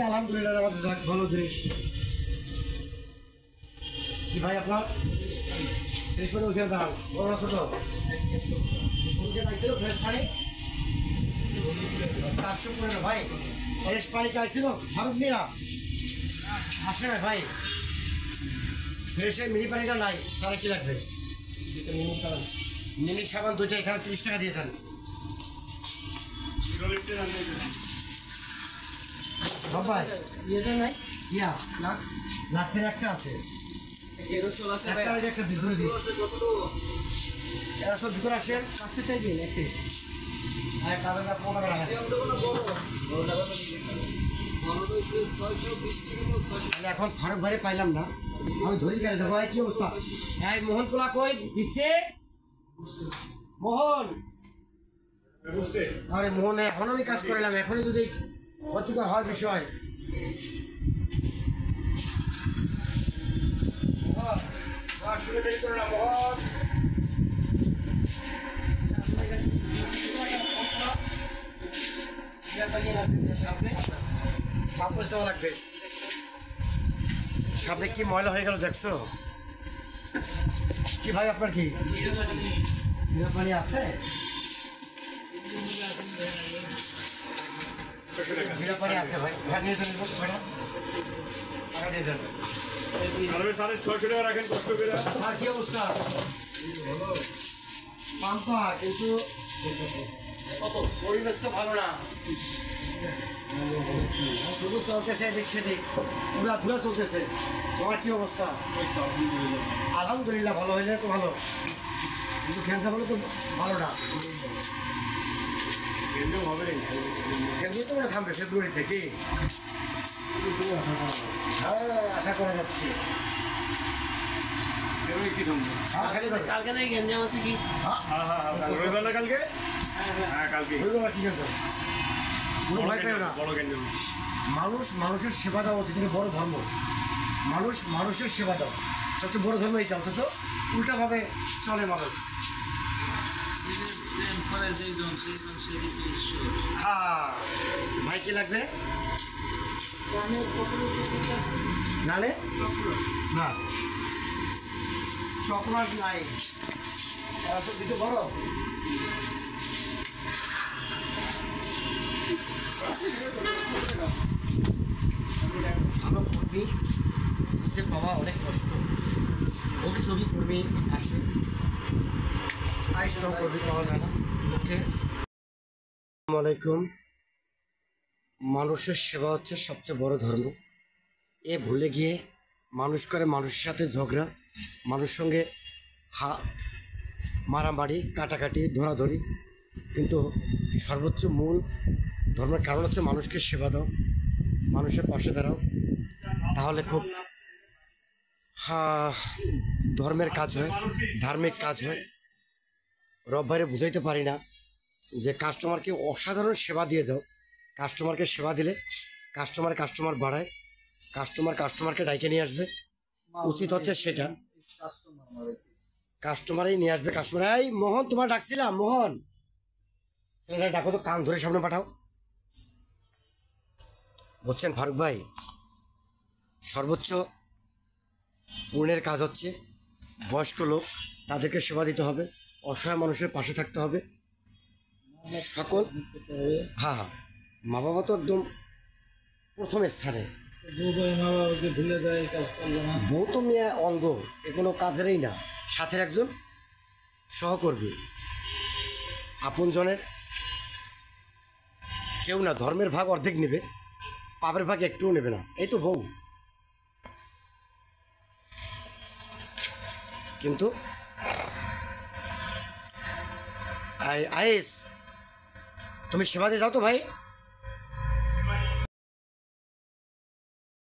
আলহামদুলিল্লাহ ভালো জিনিস কি ভাই আপনার উঠে দাঁড়ান বড় ছোট ভাই ফ্রেশ পানি চাইছিল ফারুক মিয়া আসে না ভাই ফ্রেশের মিনি পানিটা নাই সারা কি লাগবে মিনি সাবান দুইটা এখানে 30 টাকা দিয়ে দেন ভাই এটা নাই ইয়া লাক্সের একটা আছে একটা ভিতরে দিই এরা সব ভিতরে আসেন পাঁচটাই দিন একটি হ্যাঁ কারণটা 15 টাকা এখন ফারুক ভাই পাইলাম না আমি ধরি গেলে দেখো কি অবস্থা হ্যাঁ মোহন কোলা কই দিচ্ছে মোহন আরে মোহন এখন আমি কাজ করলাম এখনই যদি ক্ষতিকর হয় বিষয় সামনে কি ময়লা হয়ে গেল দেখছো কি ভাই আপনার কি পানি আছে পানি আছে ভাই কি অবস্থা পাম্পা কিন্তু পরিবেশ তো ভালো না শুধু চলতেছে এদিক সেদিক পুরা ধুলা চলতেছে তোমার কি অবস্থা আলহামদুলিল্লাহ ভালো হইলে তো ভালো কিন্তু ক্যান্সার হলে তো ভালো না ফেব্রুয়ারি তো থামবে ফেব্রুয়ারি থেকে হ্যাঁ আশা করা যাচ্ছে কালকে নাই গেঞ্জাম আছে কি কালকে মানুষ মানুষের সেবা দেওয়া উচিত বড় ধর্ম মানুষ মানুষের সেবা দেওয়া সবচেয়ে বড় ধর্ম এইটা অথচ উল্টাভাবে চলে মানুষ ভাই কি লাগবে নালে না চকলেট নাই দিতে বড় ভালো কর্মী খুঁজে পাওয়া অনেক কষ্ট অভিযোগী কর্মী আসে স্ট্রং কর্মী পাওয়া যায় না ওকে আসসালামু আলাইকুম মানুষের সেবা হচ্ছে সবচেয়ে বড় ধর্ম এ ভুলে গিয়ে মানুষ করে মানুষের সাথে ঝগড়া মানুষের সঙ্গে মারামারি কাটাকাটি ধরাধরি কিন্তু সর্বোচ্চ মূল ধর্মের কারণ হচ্ছে মানুষকে সেবা দাও মানুষের পাশে দাঁড়াও তাহলে খুব ধর্মের কাজ হয় ধার্মিক কাজ হয় রব ভাইরে বুঝাইতে পারি না যে কাস্টমারকে অসাধারণ সেবা দিয়ে যাও কাস্টমারকে সেবা দিলে কাস্টমার বাড়ায় কাস্টমারকে ডাইকে নিয়ে আসবে উচিত হচ্ছে সেটা কাস্টমারই নিয়ে আসবে কাস্টমার এই মোহন তোমার ডাকছিলাম মোহন ডাকো তো কান ধরে সামনে পাঠাও বুঝছেন ফারুক ভাই সর্বোচ্চ পুণ্যের কাজ হচ্ছে বয়স্ক লোক তাদেরকে সেবা দিতে হবে অসহায় মানুষের পাশে থাকতে হবে সকল হ্যাঁ মা বাবা তো একদম প্রথম স্থানে বউ তো মেয়ে অঙ্গ এগুলো কাজেরই না সাথে একজন সহকর্মী আপনজনের কেউ না ধর্মের ভাগ অর্ধেক নেবে পাপের ভাগ একটুও নেবে না এই তো বউ কিন্তু আয়েস তুমি সেবা দিয়ে যাও তো ভাই